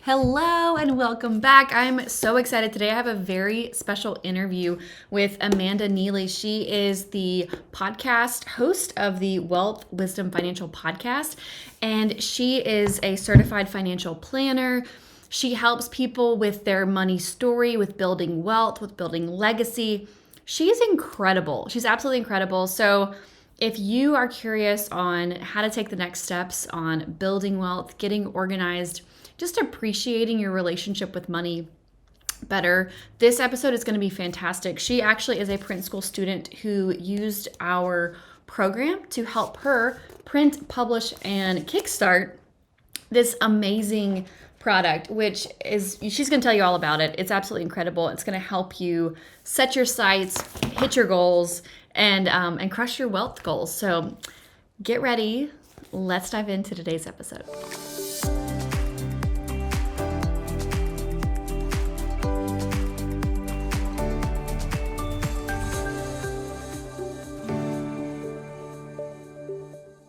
Hello and welcome back. I'm so excited today. I have a very special interview with Amanda Neely. She is the podcast host of the Wealth Wisdom Financial Podcast, and she is a certified financial planner. She helps people with their money story, with building wealth, with building legacy. She's incredible. She's absolutely incredible. So, if you are curious on how to take the next steps on building wealth, getting organized, just appreciating your relationship with money better, this episode is going to be fantastic. She actually is a print school student who used our program to help her print, publish, and kickstart this amazing product, which is, she's going to tell you all about it. It's absolutely incredible. It's going to help you set your sights, hit your goals, and crush your wealth goals. So get ready. Let's dive into today's episode.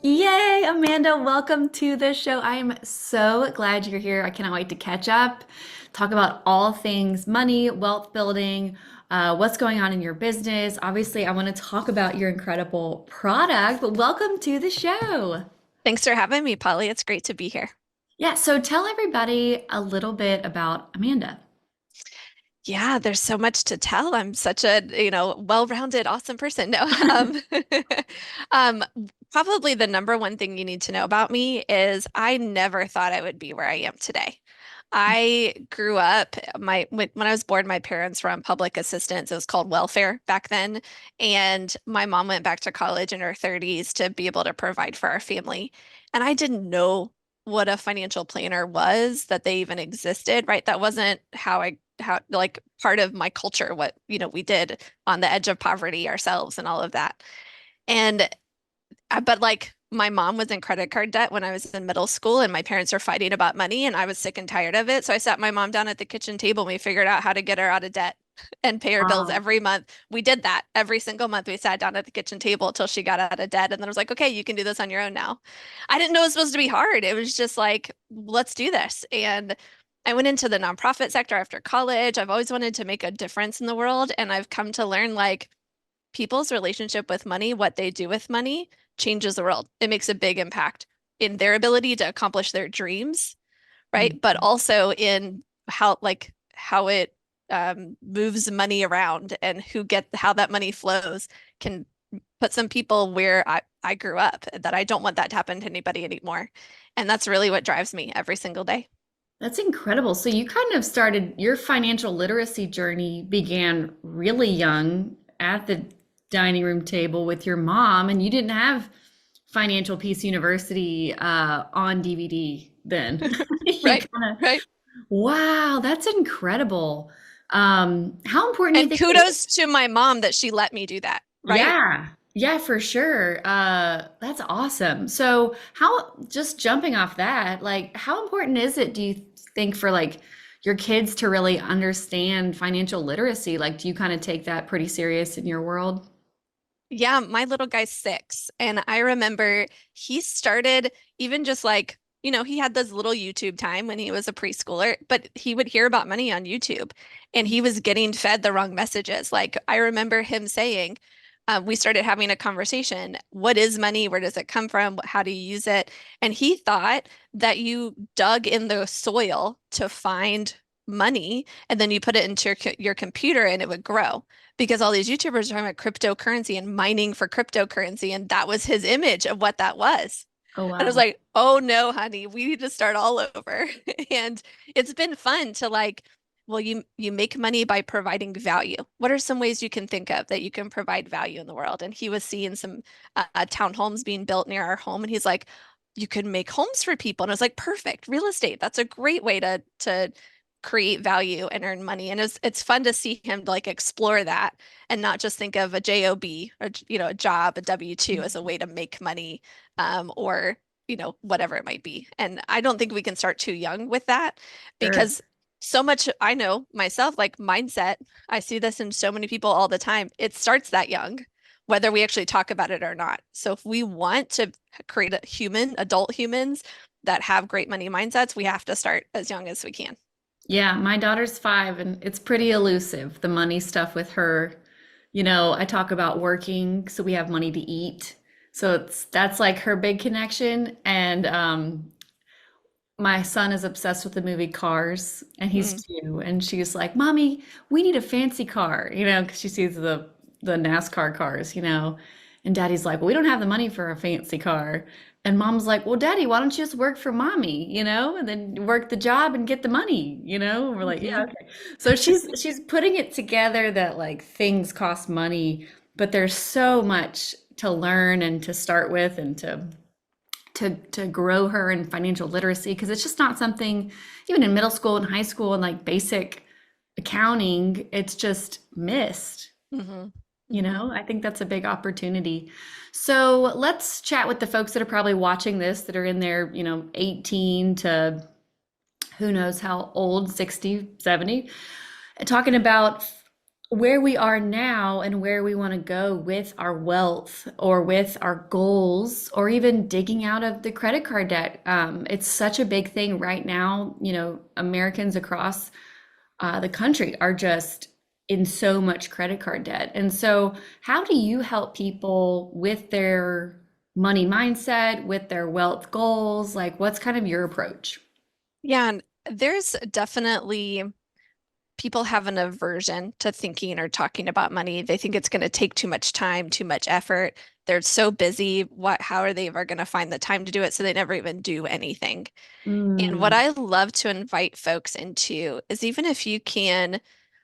Yay, Amanda, welcome to the show. I am so glad you're here. I cannot wait to catch up, talk about all things money, wealth building, what's going on in your business. Obviously, I want to talk about your incredible product, but welcome to the show. Thanks for having me, Polly. It's great to be here. Yeah, so tell everybody a little bit about Amanda. Yeah, there's so much to tell. I'm such a, well-rounded, awesome person. No, um, probably the number one thing you need to know about me is I never thought I would be where I am today. I grew up, when I was born, my parents were on public assistance. It was called welfare back then. And my mom went back to college in her 30s to be able to provide for our family. And I didn't know what a financial planner was, that they even existed, right? That wasn't how like part of my culture, what, we did on the edge of poverty ourselves and all of that. And but like my mom was in credit card debt when I was in middle school, and my parents were fighting about money, and I was sick and tired of it. So I sat my mom down at the kitchen table, and we figured out how to get her out of debt and pay her bills Wow. every month. We did that every single month. We sat down at the kitchen table until she got out of debt. And then I was like, okay, you can do this on your own now. I didn't know it was supposed to be hard. It was just like, let's do this. And I went into the nonprofit sector after college. I've always wanted to make a difference in the world. And I've come to learn like people's relationship with money, what they do with money, changes the world. It makes a big impact in their ability to accomplish their dreams, right? But also in how it moves money around and how that money flows can put some people where I grew up, that I don't want that to happen to anybody anymore. And that's really what drives me every single day. That's incredible. So you kind of started your financial literacy journey began really young at the dining room table with your mom, and you didn't have Financial Peace University on DVD then. You Right, kind of, right. wow, that's incredible. How important do you And think it kudos to my mom that she let me do that, right? Yeah. Yeah, for sure. That's awesome. So, how, just jumping off that, like, how important is it, do you think, for like your kids to really understand financial literacy? Like, do you kind of take that pretty serious in your world? Yeah, my little guy's 6. And I remember he started even just like, he had this little YouTube time when he was a preschooler, but he would hear about money on YouTube and he was getting fed the wrong messages. Like I remember him saying, we started having a conversation. What is money? Where does it come from? How do you use it? And he thought that you dug in the soil to find money and then you put it into your computer and it would grow because all these YouTubers are talking about cryptocurrency and mining for cryptocurrency. And that was his image of what that was. Oh, And I was wow. like, oh no, honey, we need to start all over. And it's been fun to like, well, you make money by providing value. What are some ways you can think of that you can provide value in the world? And he was seeing some townhomes being built near our home, and he's like, you can make homes for people. And I was like, perfect, real estate. That's a great way to create value and earn money. And it's fun to see him like explore that and not just think of a job or a job, a W-2 as a way to make money, or whatever it might be. And I don't think we can start too young with that Sure. because so much I know myself, like mindset, I see this in so many people all the time. It starts that young, whether we actually talk about it or not. So if we want to create adult humans, that have great money mindsets, we have to start as young as we can. Yeah, my daughter's 5 and it's pretty elusive, the money stuff with her. I talk about working so we have money to eat. So that's like her big connection. And my son is obsessed with the movie Cars, and he's Mm, 2, and she's like, "Mommy, we need a fancy car," because she sees the NASCAR cars, and Daddy's like, "Well, we don't have the money for a fancy car." And Mom's like, "Well, Daddy, why don't you just work for Mommy, and then work the job and get the money, And we're like, "Yeah, mhm. okay." So she's putting it together that like things cost money, but there's so much to learn and to start with and to grow her in financial literacy, because it's just not something even in middle school and high school and like basic accounting, it's just missed. Mhm. Mhm. I think that's a big opportunity. So let's chat with the folks that are probably watching this that are in their 18 to who knows how old, 60, 70, talking about where we are now and where we want to go with our wealth or with our goals or even digging out of the credit card debt. It's such a big thing right now. Americans across the country are just in so much credit card debt. And so, how do you help people with their money mindset, with their wealth goals? Like, what's kind of your approach? Yeah, and there's definitely people have an aversion to thinking or talking about money. They think it's going to take too much time, too much effort. They're so busy. How are they ever going to find the time to do it? So they never even do anything. And what Mm, I love to invite folks into is even if you can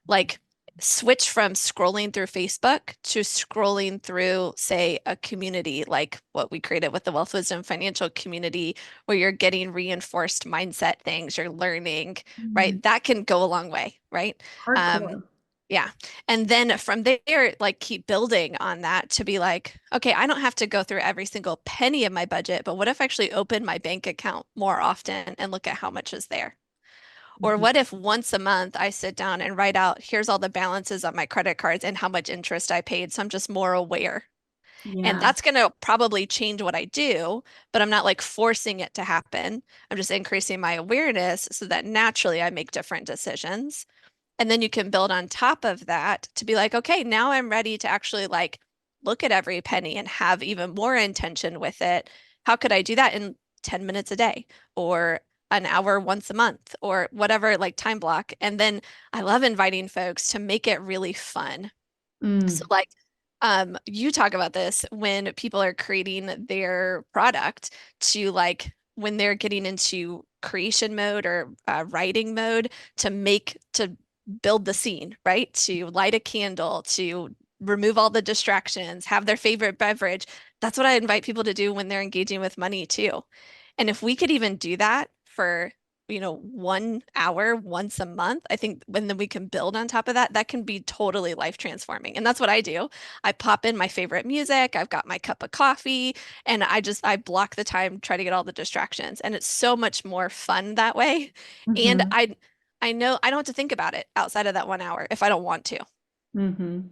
like switch from scrolling through Facebook to scrolling through, say, a community like what we created with the Wealth Wisdom Financial Community, where you're getting reinforced mindset things, you're learning, mm, right? That can go a long way, right? Um, hardcore. yeah. And then from there, like keep building on that to be like, okay, I don't have to go through every single penny of my budget, but what if I actually open my bank account more often and look at how much is there? Or Mhm. what if once a month I sit down and write out, here's all the balances on my credit cards and how much interest I paid. So I'm just more aware. And Yeah. that's going to probably change what I do, but I'm not like forcing it to happen. I'm just increasing my awareness so that naturally I make different decisions. And then you can build on top of that to be like, okay, now I'm ready to actually like look at every penny and have even more intention with it. How could I do that in 10 minutes a day or an hour once a month or whatever, like time block? And then I love inviting folks to make it really fun. So Mm, like you talk about this when people are creating their product to like when they're getting into creation mode or writing mode to build the scene, right? To light a candle, to remove all the distractions, have their favorite beverage. That's what I invite people to do when they're engaging with money too. And if we could even do that for 1 hour once a month, I think when then we can build on top of that, that can be totally life transforming. And that's what I do. I pop in my favorite music, I've got my cup of coffee, and I block the time, try to get all the distractions. And it's so much more fun that way. And mhm, I know I don't have to think about it outside of that 1 hour if I don't want to. mhm.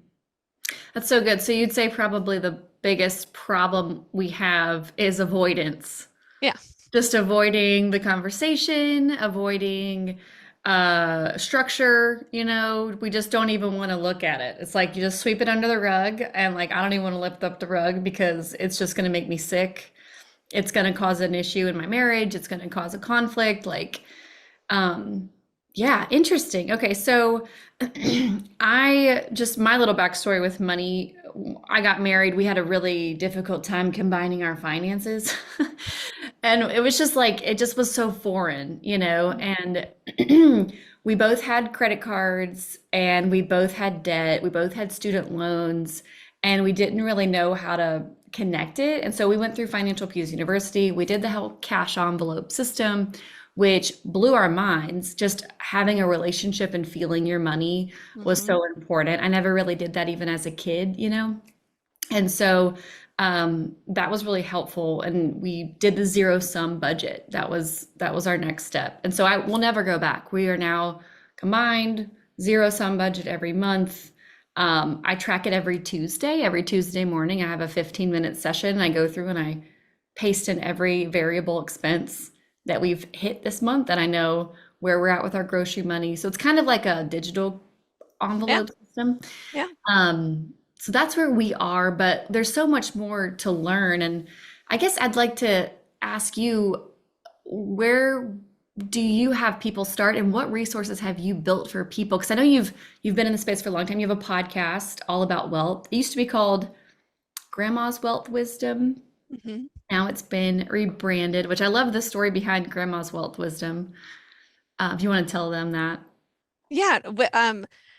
That's so good. So you'd say probably the biggest problem we have is avoidance. Yeah. Just avoiding the conversation, avoiding structure, we just don't even want to look at it. It's like you just sweep it under the rug and like I don't even want to lift up the rug because it's just going to make me sick. It's going to cause an issue in my marriage, it's going to cause a conflict um, yeah, interesting. Okay, so my little backstory with money, I got married. We had a really difficult time combining our finances. And it was just like, it just was so foreign, and we both had credit cards and we both had debt. We both had student loans and we didn't really know how to connect it. And so we went through Financial Peace University. We did the whole cash envelope system, which blew our minds. Just having a relationship and feeling your money was Hmm. so important. I never really did that even as a kid. And so that was really helpful. And we did the zero sum budget. That was our next step. And so I will never go back. We are now combined zero sum budget every month. I track it every Tuesday. Every Tuesday morning, I have a 15-minute session. I go through and I paste in every variable expense that we've hit this month, and I know where we're at with our grocery money. So it's kind of like a digital Yeah. envelope system. Yeah. So that's where we are, but there's so much more to learn. And I guess I'd like to ask you, where do you have people start, and what resources have you built for people? Because I know you've been in the space for a long time. You have a podcast all about wealth. It used to be called Grandma's Wealth Wisdom. Hmm. Now it's been rebranded, which I love the story behind Grandma's Wealth Wisdom. If you want to tell them that. Yeah.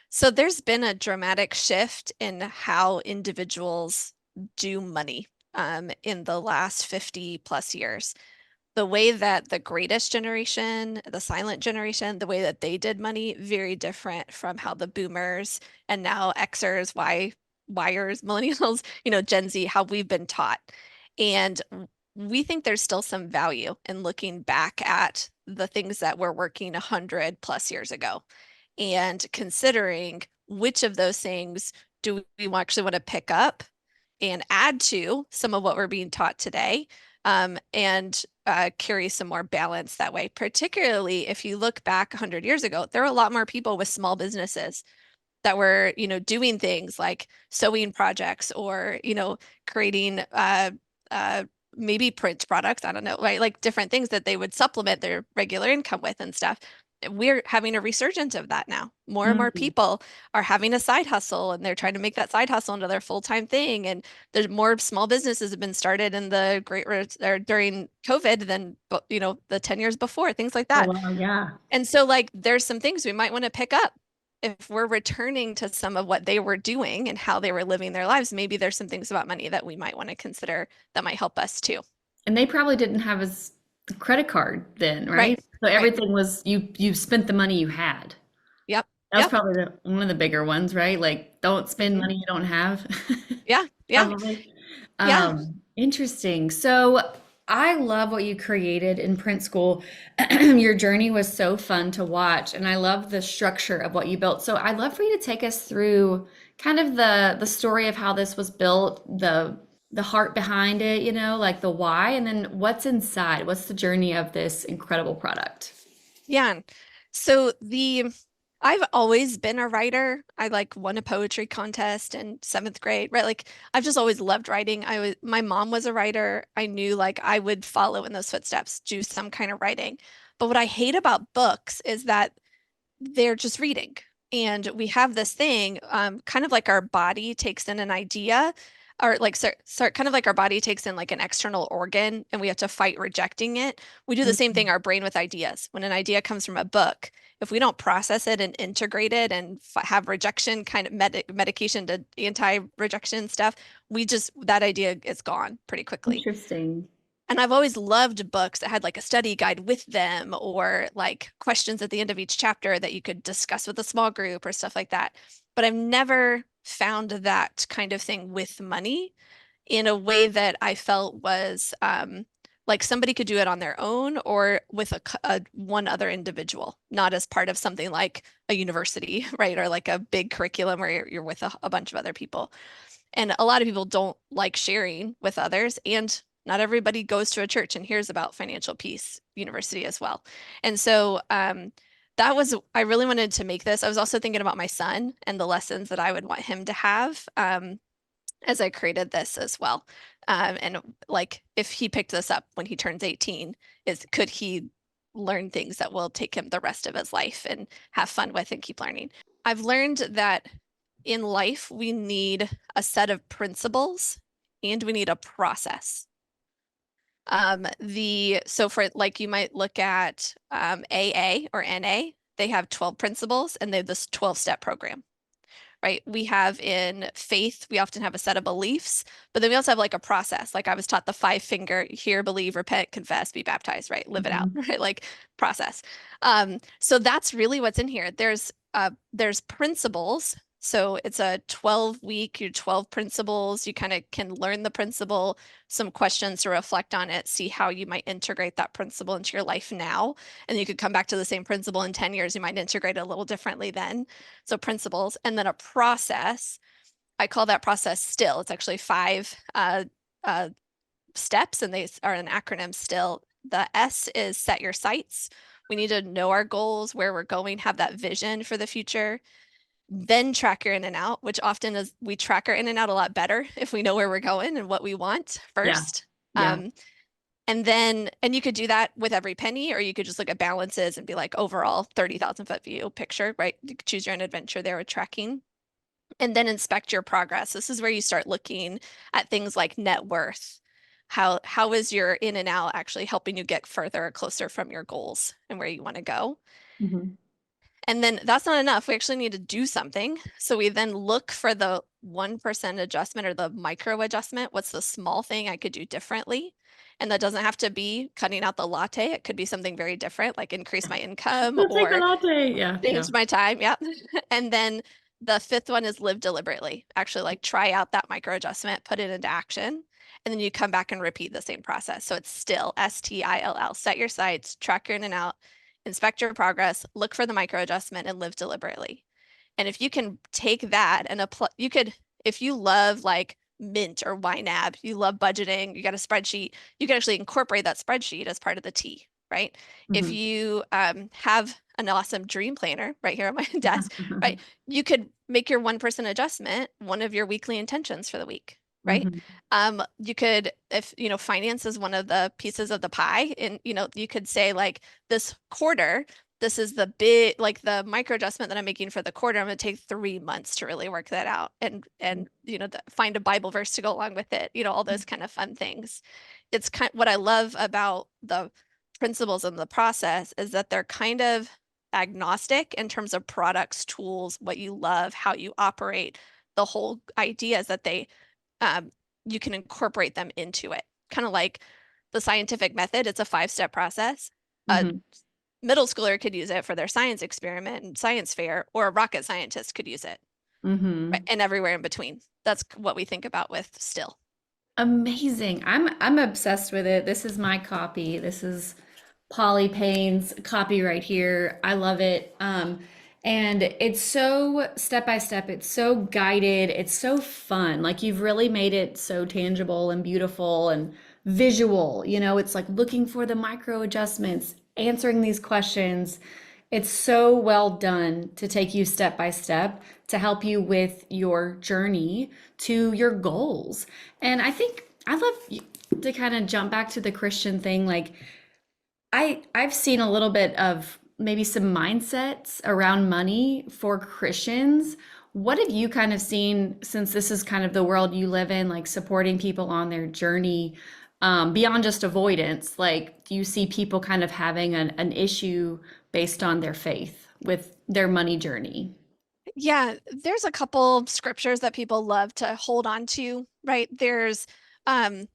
So there's been a dramatic shift in how individuals do money in the last 50 plus years. The way that the greatest generation, the silent generation, the way that they did money, very different from how the boomers and now Xers, Yers, millennials, Gen Z, how we've been taught. And we think there's still some value in looking back at the things that were working 100 plus years ago and considering which of those things do we actually want to pick up and add to some of what we're being taught today, and carry some more balance that way. Particularly if you look back 100 years ago, there were a lot more people with small businesses that were, doing things like sewing projects or, creating uh, maybe print products. I don't know, right? Like different things that they would supplement their regular income with and stuff. We're having a resurgence of that now. More and more Mm. people are having a side hustle and they're trying to make that side hustle into their full-time thing. And there's more small businesses have been started in the or during COVID than, the 10 years before, things like Oh that. wow, yeah. And so like there's some things we might want to pick up if we're returning to some of what they were doing and how they were living their lives. Maybe there's some things about money that we might want to consider that might help us too. And they probably didn't have as credit card then, Right. right? So Right. everything was you spent the money you had. Yep. That was Yep. probably one of the bigger ones, right? Like, don't spend Hmm. money you don't have. Yeah. Yeah. Probably. Yeah. Interesting. So I love what you created in print school. Your journey was so fun to watch, and I love the structure of what you built. So I'd love for you to take us through kind of the story of how this was built, the heart behind it, like the why, and then what's inside. What's the journey of this incredible product? Yeah. So I've always been a writer. I like won a poetry contest in seventh grade, right? Like I've just always loved writing. My mom was a writer. I knew like I would follow in those footsteps, do some kind of writing. But what I hate about books is that they're just reading. And we have this thing, kind of like our body takes in an idea, or like kind of like our body takes in like an external organ, and we have to fight rejecting it. We do the same thing, Mhm. our brain with ideas. When an idea comes from a book, if we don't process it and integrate it and have rejection kind of medication to anti-rejection stuff, that idea is gone pretty quickly. Interesting. And I've always loved books that had like a study guide with them or like questions at the end of each chapter that you could discuss with a small group or stuff like that. But I've never found that kind of thing with money in a way that I felt was like somebody could do it on their own or with a one other individual, not as part of something like a university, right? Or like a big curriculum where you're with a bunch of other people. And a lot of people don't like sharing with others. And not everybody goes to a church and hears about Financial Peace University as well. And so I really wanted to make this. I was also thinking about my son and the lessons that I would want him to have as I created this as well. And like if he picked this up when he turns 18, could he learn things that will take him the rest of his life and have fun with and keep learning? I've learned that in life, we need a set of principles and we need a process. So for like you might look at AA or NA, they have 12 principles and they have this 12-step program, right? We have in faith, we often have a set of beliefs, but then we also have like a process. Like I was taught the 5 finger: hear, believe, repent, confess, be baptized, right? Live it out, Mhm. right? Like process. So that's really what's in here. There's principles. So it's a 12-week, your 12 principles. You kind of can learn the principle, some questions to reflect on it, see how you might integrate that principle into your life now. And you could come back to the same principle in 10 years. You might integrate it a little differently then. So principles, and then a process. I call that process STILL. It's actually 5 steps, and they are an acronym STILL. The S is set your sights. We need to know our goals, where we're going, have that vision for the future. Then track your in and out, which often is we track our in and out a lot better if we know where we're going and what we want Yeah. first. Yeah. And you could do that with every penny, or you could just look at balances and be like overall 30,000 foot view picture, right? You could choose your own adventure there with tracking. And then inspect your progress. This is where you start looking at things like net worth. How is your in and out actually helping you get further or closer from your goals and where you want to go? Hmm. And then that's not enough. We actually need to do something. So we then look for the 1% adjustment or the micro adjustment. What's the small thing I could do differently? And that doesn't have to be cutting out the latte. It could be something very different, like increase my income We'll take the or latte. Yeah. Yeah. change my time. Yep. And then the fifth one is live deliberately. Actually, like try out that micro adjustment, put it into action, and then you come back and repeat the same process. So it's still STILL. Set your sights, track your in and out, inspect your progress, look for the micro adjustment, and live deliberately. And if you can take that and apply, you could, if you love like Mint or YNAB, you love budgeting, you got a spreadsheet, you can actually incorporate that spreadsheet as part of the T, right? If Hmm. you have an awesome dream planner right here on my desk, right? You could make your 1% adjustment one of your weekly intentions for the week, right? Hmm. You could, if you know, finance is one of the pieces of the pie, and you could say like this quarter, this is the big, like the micro adjustment that I'm making for the quarter. I'm going to take 3 months to really work that out, and find a Bible verse to go along with it. All those kind of fun things. It's kind what I love about the principles in the process is that they're kind of agnostic in terms of products, tools, what you love, how you operate. The whole idea is that um, you can incorporate them into it. Kind of like the scientific method, it's a 5-step process. A Hmm. middle schooler could use it for their science experiment and science fair, or a rocket scientist could use it, right? Hmm. And everywhere in between. That's what we think about with still. Amazing. I'm obsessed with it. This is my copy. This is Polly Payne's copy right here. I love it. And it's so step by step. It's so guided. It's so fun. Like you've really made it so tangible and beautiful and visual. It's like looking for the micro adjustments, answering these questions. It's so well done to take you step by step to help you with your journey to your goals. And I think I love to kind of jump back to the Christian thing. Like I've seen a little bit of maybe some mindsets around money for Christians. What have you kind of seen since this is kind of the world you live in, like supporting people on their journey beyond just avoidance? Like, do you see people kind of having an issue based on their faith with their money journey? Yeah, there's a couple scriptures that people love to hold on to, right? There's um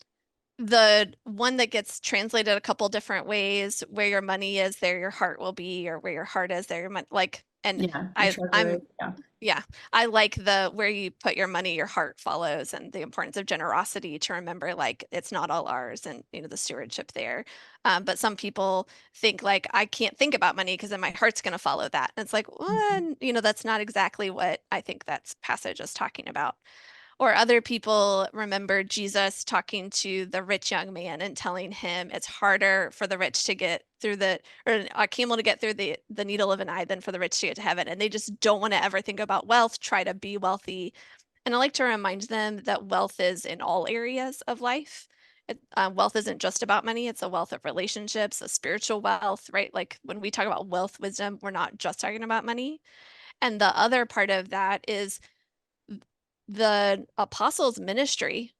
the one that gets translated a couple different ways, where your money is, there your heart will be, or where your heart is, there your money, like, and Yeah, your I treasure is. I'm Yeah. yeah, I like the where you put your money, your heart follows, and the importance of generosity to remember like it's not all ours, and the stewardship there. But some people think like I can't think about money because then my heart's going to follow that. And it's like, well, that's not exactly what I think that passage is talking about. Or other people remember Jesus talking to the rich young man and telling him it's harder for the rich to get through or a camel to get through the needle of an eye than for the rich to get to heaven. And they just don't want to ever think about wealth, try to be wealthy. And I like to remind them that wealth is in all areas of life. Wealth isn't just about money, it's a wealth of relationships, a spiritual wealth, right? Like when we talk about wealth wisdom, we're not just talking about money. And the other part of that is the apostles' ministry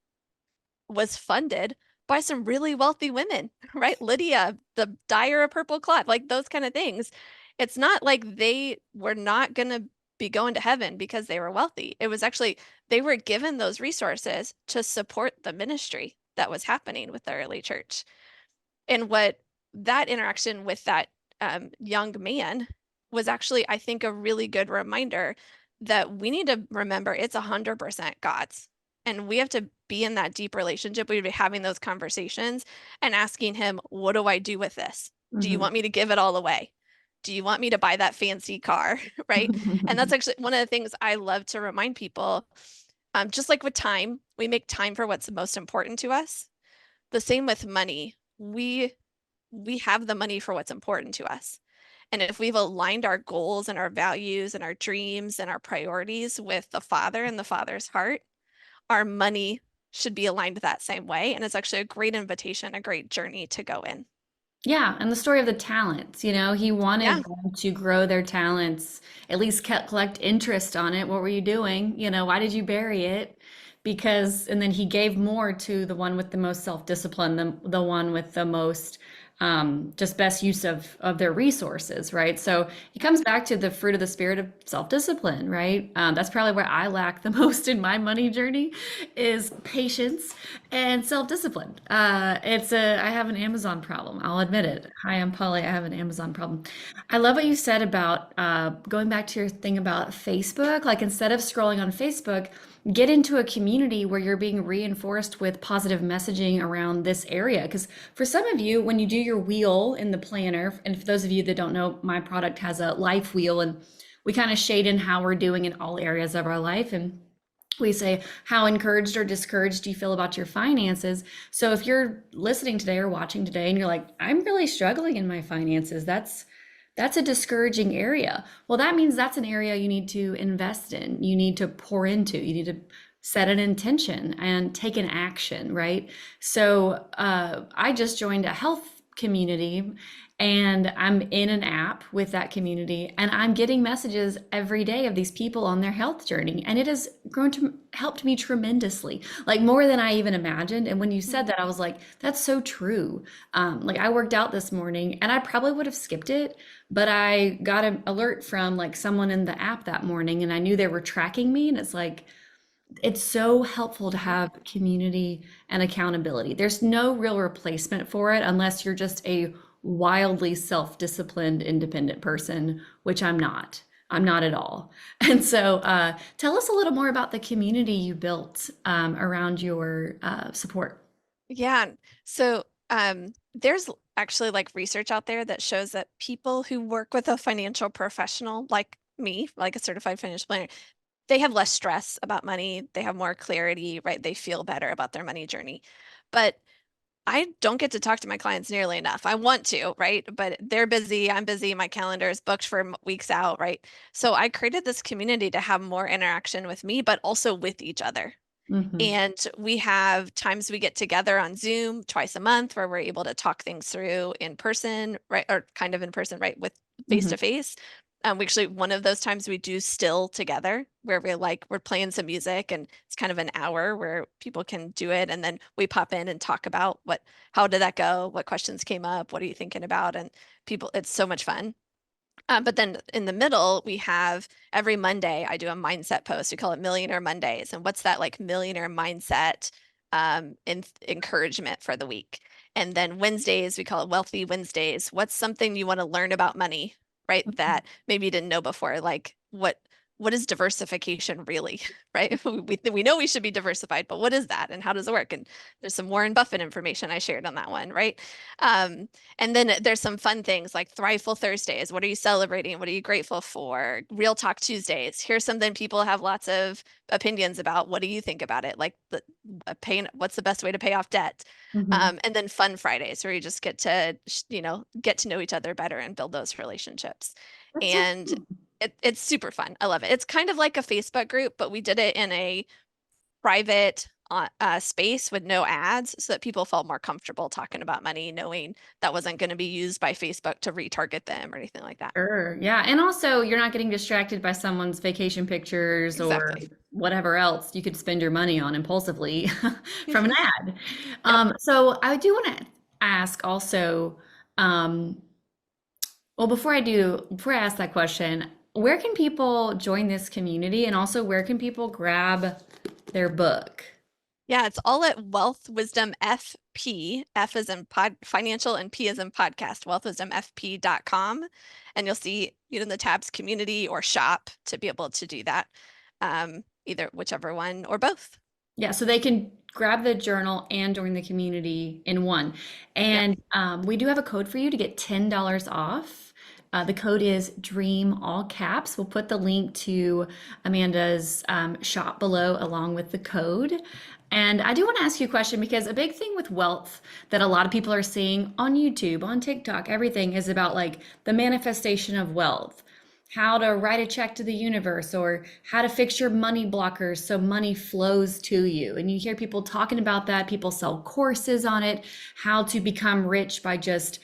was funded by some really wealthy women, right? Lydia, the dyer of purple cloth, like those kind of things. It's not like they were not going to be going to heaven because they were wealthy. It was actually, they were given those resources to support the ministry that was happening with the early church. And what that interaction with that young man was actually, I think, a really good reminder that we need to remember it's 100% God's. And we have to be in that deep relationship. We'd be having those conversations and asking him, what do I do with this? Do you Hmm. want me to give it all away? Do you want me to buy that fancy car? Right. And that's actually one of the things I love to remind people. Just like with time, we make time for what's most important to us. The same with money. We we have the money for what's important to us. And if we've aligned our goals and our values and our dreams and our priorities with the Father and the Father's heart, our money should be aligned that same way. And it's actually a great invitation, a great journey to go in. Yeah, and the story of the talents, he Yeah. wanted them to grow their talents, at least collect interest on it. What were you doing? Why did you bury it? Because, and then he gave more to the one with the most self-discipline, the one with the most just best use of their resources, right? So it comes back to the fruit of the spirit of self-discipline, right? That's probably where I lack the most in my money journey is patience and self-discipline. I have an Amazon problem. I'll admit it. Hi, I'm Polly. I have an Amazon problem. I love what you said about going back to your thing about Facebook. Like instead of scrolling on Facebook, get into a community where you're being reinforced with positive messaging around this area. Because for some of you, when you do your wheel in the planner, and for those of you that don't know, my product has a life wheel, and we kind of shade in how we're doing in all areas of our life. And we say, how encouraged or discouraged do you feel about your finances? So if you're listening today or watching today and you're like, I'm really struggling in my finances, that's a discouraging area. Well, that means that's an area you need to invest in. You need to pour into. You need to set an intention and take an action, right? So I just joined a health community and I'm in an app with that community and I'm getting messages every day of these people on their health journey. And it has grown to helped me tremendously, like more than I even imagined. And when you said that, I was like, that's so true. Like I worked out this morning and I probably would have skipped it, but I got an alert from like someone in the app that morning and I knew they were tracking me. And it's like, it's so helpful to have community and accountability. There's no real replacement for it unless you're just a wildly self-disciplined, independent person, which I'm not. I'm not at all. And so, tell us a little more about the community you built around your support. Yeah. So there's actually like research out there that shows that people who work with a financial professional like me, like a certified financial planner, they have less stress about money. They have more clarity, right? They feel better about their money journey. But I don't get to talk to my clients nearly enough. I want to, right? But they're busy. I'm busy. My calendar is booked for weeks out, right? So I created this community to have more interaction with me, but also with each other. Hmm. And we have times we get together on Zoom twice a month where we're able to talk things through in person, right? Or kind of in person, right? With face Hmm. to face. We actually, one of those times we do still together where we're playing some music and it's kind of an hour where people can do it. And then we pop in and talk about how did that go? What questions came up? What are you thinking about? And it's so much fun. But then in the middle, we have every Monday, I do a mindset post. We call it Millionaire Mondays. And what's that like millionaire mindset encouragement for the week? And then Wednesdays, we call it Wealthy Wednesdays. What's something you want to learn about money, right? That maybe you didn't know before, like what is diversification really, right? We know we should be diversified, but what is that and how does it work? And there's some Warren Buffett information I shared on that one, right? Um, and then there's some fun things like Thriveful Thursdays. What are you celebrating? What are you grateful for? Real Talk Tuesdays. Here's something people have lots of opinions about. What do you think about it? Like what's the best way to pay off debt? Hmm. And then Fun Fridays, where you just get to, get to know each other better and build those relationships. That's so And cool. it's super fun. I love it. It's kind of like a Facebook group, but we did it in a private space with no ads so that people felt more comfortable talking about money, knowing that wasn't going to be used by Facebook to retarget them or anything like that. Sure. Yeah. And also, you're not getting distracted by someone's vacation pictures or Exactly. whatever else you could spend your money on impulsively from an ad. Yep. So I do want to ask also, um, well, before I ask that question, where can people join this community? And also, where can people grab their book? Yeah, it's all at Wealth Wisdom FP. F is in financial and P is in podcast, wealthwisdomfp.com. And you'll see the tabs community or shop to be able to do that. Either whichever one or both. Yeah, so they can grab the journal and join the community in one. Yep. And we do have a code for you to get $10 off. The code is DREAM, all caps. We'll put the link to Amanda's shop below along with the code. And I do want to ask you a question because a big thing with wealth that a lot of people are seeing on YouTube, on TikTok, everything is about like the manifestation of wealth, how to write a check to the universe, or how to fix your money blockers so money flows to you. And you hear people talking about that. People sell courses on it, how to become rich by just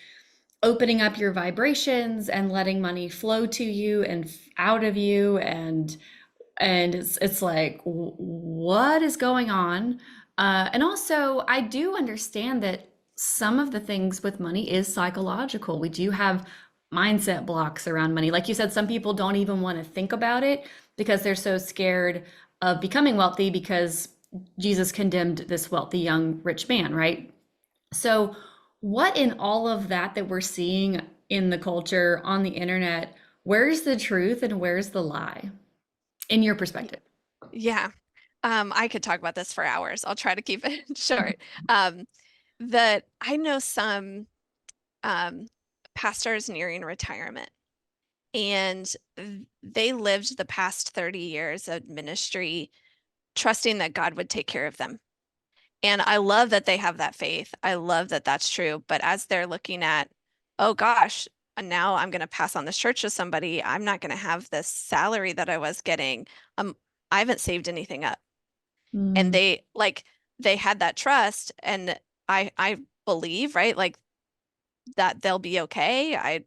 opening up your vibrations and letting money flow to you and out of you, and it's like what is going on, and also I do understand that some of the things with money is psychological. We do have mindset blocks around money, like you said. Some people don't even want to think about it because they're so scared of becoming wealthy because Jesus condemned this wealthy young rich man, right? So what in all of that we're seeing in the culture on the internet, where's the truth and where's the lie in your Y- perspective? Yeah. I could talk about this for hours. I'll try to keep it short. That I know some um, pastors nearing retirement, and they lived the past 30 years of ministry trusting that God would take care of them. And I love that they have that faith. I love that that's true. But as they're looking at, oh gosh, now I'm going to pass on this church to somebody, I'm not going to have this salary that I was getting. I haven't saved anything up. And Mm, they had that trust, and I believe, right? Like that they'll be okay.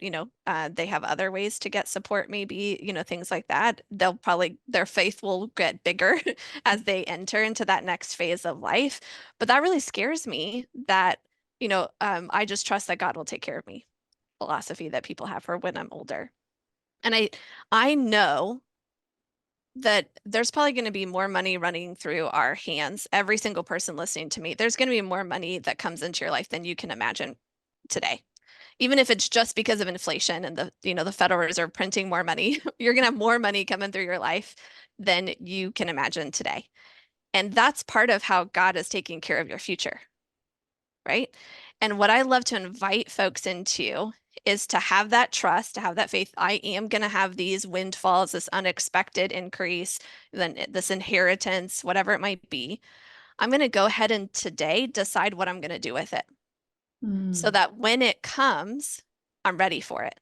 They have other ways to get support, maybe, things like that. Their faith will get bigger as they enter into that next phase of life. But that really scares me that, I just trust that God will take care of me, philosophy that people have for when I'm older. And I know that there's probably going to be more money running through our hands. Every single person listening to me, there's going to be more money that comes into your life than you can imagine today. Even if it's just because of inflation and the Federal Reserve printing more money, you're going to have more money coming through your life than you can imagine today. And that's part of how God is taking care of your future, right? And what I love to invite folks into is to have that trust, to have that faith. I am going to have these windfalls, this unexpected increase, then this inheritance, whatever it might be. I'm going to go ahead and today decide what I'm going to do with it so mm, that when it comes, I'm ready for it.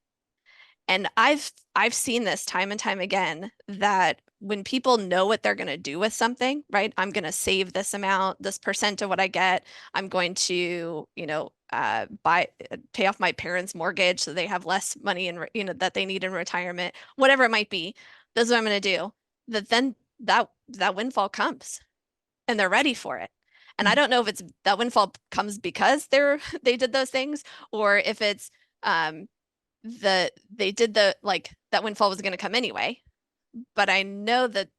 And I've seen this time and time again that when people know what they're going to do with something, right? I'm going to save this amount, this percent of what I get. I'm going to, pay off my parents' mortgage so they have less money that they need in retirement, whatever it might be. This is what I'm going to do. That then that windfall comes and they're ready for it. And I mm, don't know if it's that windfall comes because they did those things, or if it's um they did that windfall was going to come anyway, but I know that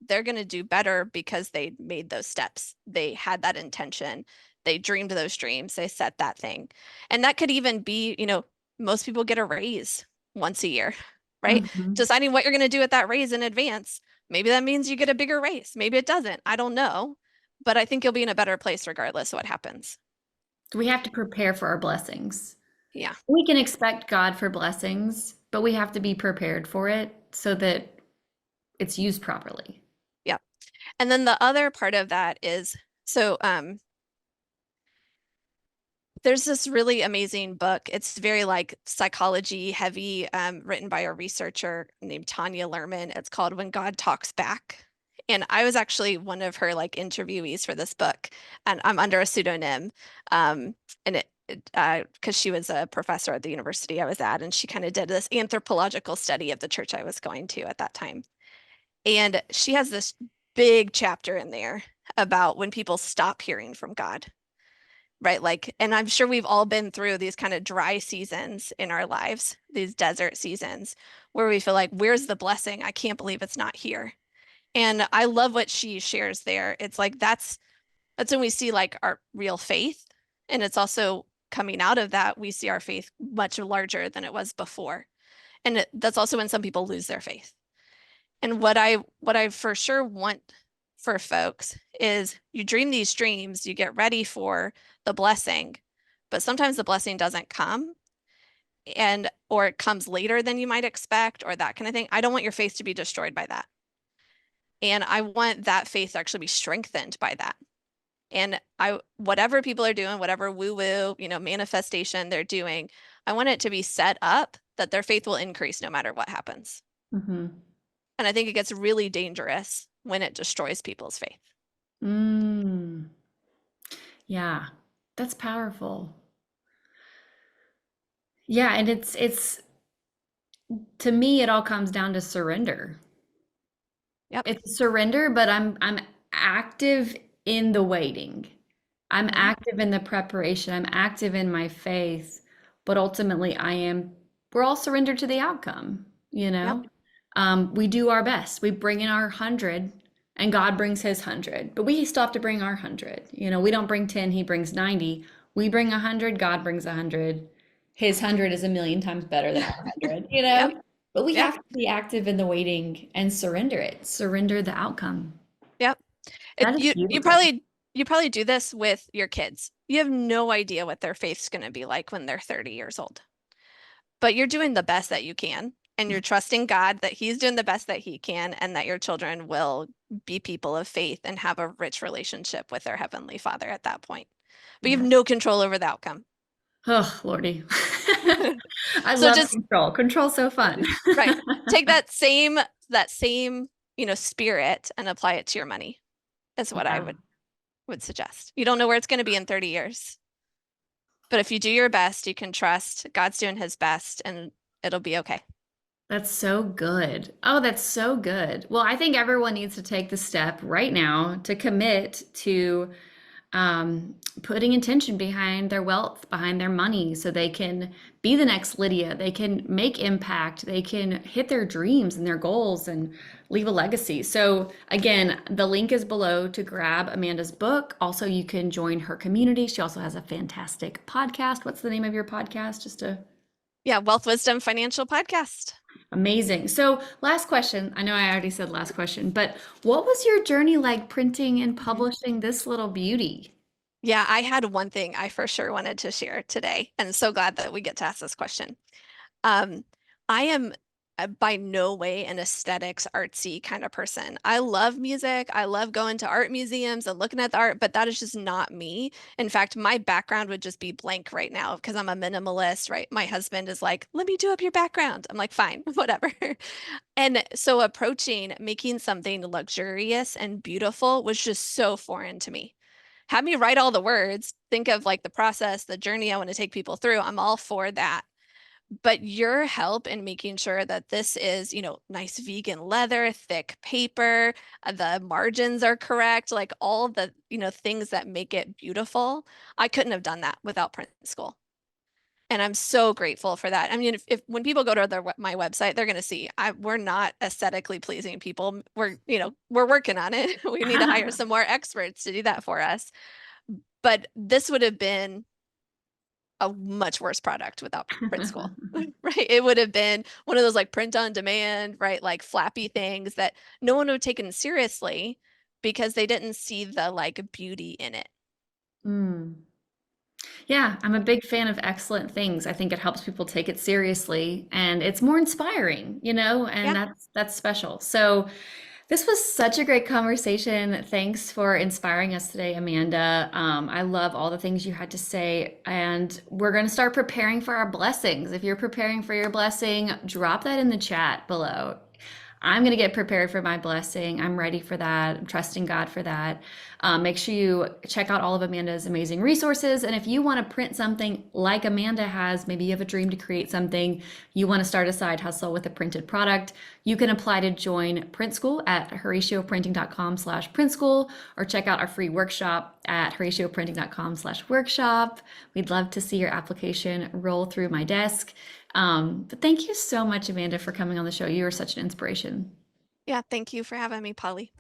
they're going to do better because they made those steps. They had that intention. They dreamed those dreams. They set that thing. And that could even be, most people get a raise once a year, right? mhm. Deciding what you're going to do with that raise in advance. Maybe that means you get a bigger raise. Maybe it doesn't. I don't know. But I think you'll be in a better place regardless of what happens. We have to prepare for our blessings. Yeah. We can expect God for blessings, but we have to be prepared for it so that it's used properly. Yeah. And then the other part of that is so there's this really amazing book. It's very like psychology heavy, written by a researcher named Tanya Lerman. It's called When God Talks Back. And I was actually one of her like interviewees for this book, and I'm under a pseudonym. And because she was a professor at the university I was at, and she kind of did this anthropological study of the church I was going to at that time. And she has this big chapter in there about when people stop hearing from God, right? Like, and I'm sure we've all been through these kind of dry seasons in our lives, these desert seasons where we feel like, where's the blessing? I can't believe it's not here. And I love what she shares there. It's like that's when we see like our real faith. And it's also coming out of that, we see our faith much larger than it was before. And that's also when some people lose their faith. And what I for sure want for folks is you dream these dreams, you get ready for the blessing, but sometimes the blessing doesn't come, and or it comes later than you might expect, or that kind of thing. I don't want your faith to be destroyed by that. And I want that faith to actually be strengthened by that. And whatever people are doing, whatever woo-woo, manifestation they're doing, I want it to be set up that their faith will increase no matter what happens. Hmm. And I think it gets really dangerous when it destroys people's faith. Mm. Yeah, that's powerful. Yeah, and it's to me it all comes down to surrender. Yep. It's surrender, but I'm active in the waiting. I'm Hmm. active in the preparation. I'm active in my faith, but ultimately we're all surrendered to the outcome, you Yep. know? We do our best. We bring in our 100 and God brings his 100, but we still have to bring our 100. We don't bring 10, he brings 90. We bring 100, God brings 100. His 100 is a million times better than our 100, Yep. But we Yep. have to be active in the waiting and surrender it, surrender the outcome. Yep. That is You beautiful. probably do this with your kids. You have no idea what their faith's going to be like when they're 30 years old. But you're doing the best that you can, and you're trusting God that He's doing the best that He can, and that your children will be people of faith and have a rich relationship with their Heavenly Father at that point. But you have Yeah. no control over the outcome. Oh, Lordy. I So love just control. Control's so fun. right, take that same spirit and apply it to your money, is what I Yeah, would suggest. You don't know where it's going to be in 30 years. But if you do your best, you can trust God's doing his best and it'll be okay. that's so good. Oh, that's so good. Well, I think everyone needs to take the step right now to commit to putting intention behind their wealth, behind their money, so they can be the next Lydia. They can make impact. They can hit their dreams and their goals and leave a legacy. So, again, the link is below to grab Amanda's book. Also, you can join her community. She also has a fantastic podcast. What's the name of your podcast? Just a Yeah, Wealth Wisdom Financial Podcast. Amazing. So, last question. I know I already said last question, but what was your journey like printing and Mhm. publishing this little beauty? Yeah, I had one thing I for sure wanted to share today, and so glad that we get to ask this question. Um, I am by no way an aesthetics artsy kind of person. I love music. I love going to art museums and looking at the art, but that is just not me. In fact, my background would just be blank right now because I'm a minimalist, right? My husband is like, let me do up your background. I'm like, fine, whatever. And so approaching making something luxurious and beautiful was just so foreign to me. Have me write all the words, think of like the process, the journey I want to take people through. I'm all for that. But your help in making sure that this is, nice vegan leather, thick paper, the margins are correct, like all the, things that make it beautiful. I couldn't have done that without print school. And I'm so grateful for that. I mean, if when people go to my website, they're going to see we're not aesthetically pleasing people. We're working on it. We need to hire some more experts to do that for us. But this would have been a much worse product without print school, right? It would have been one of those like print on demand, right? Like flappy things that no one would have taken seriously because they didn't see the like beauty in it. Mm. Yeah, I'm a big fan of excellent things. I think it helps people take it seriously and it's more inspiring, and Yeah. that's special. So, this was such a great conversation. Thanks for inspiring us today, Amanda. I love all the things you had to say, and we're going to start preparing for our blessings. If you're preparing for your blessing, drop that in the chat below. I'm going to get prepared for my blessing. I'm ready for that. I'm trusting God for that. Make sure you check out all of Amanda's amazing resources. And if you want to print something like Amanda has, maybe you have a dream to create something, you want to start a side hustle with a printed product, you can apply to join Print School at horatioprinting.com/print school, or check out our free workshop at horatioprinting.com/workshop. We'd love to see your application roll through my desk. But thank you so much, Amanda, for coming on the show. You are such an inspiration. Yeah. Thank you for having me, Polly.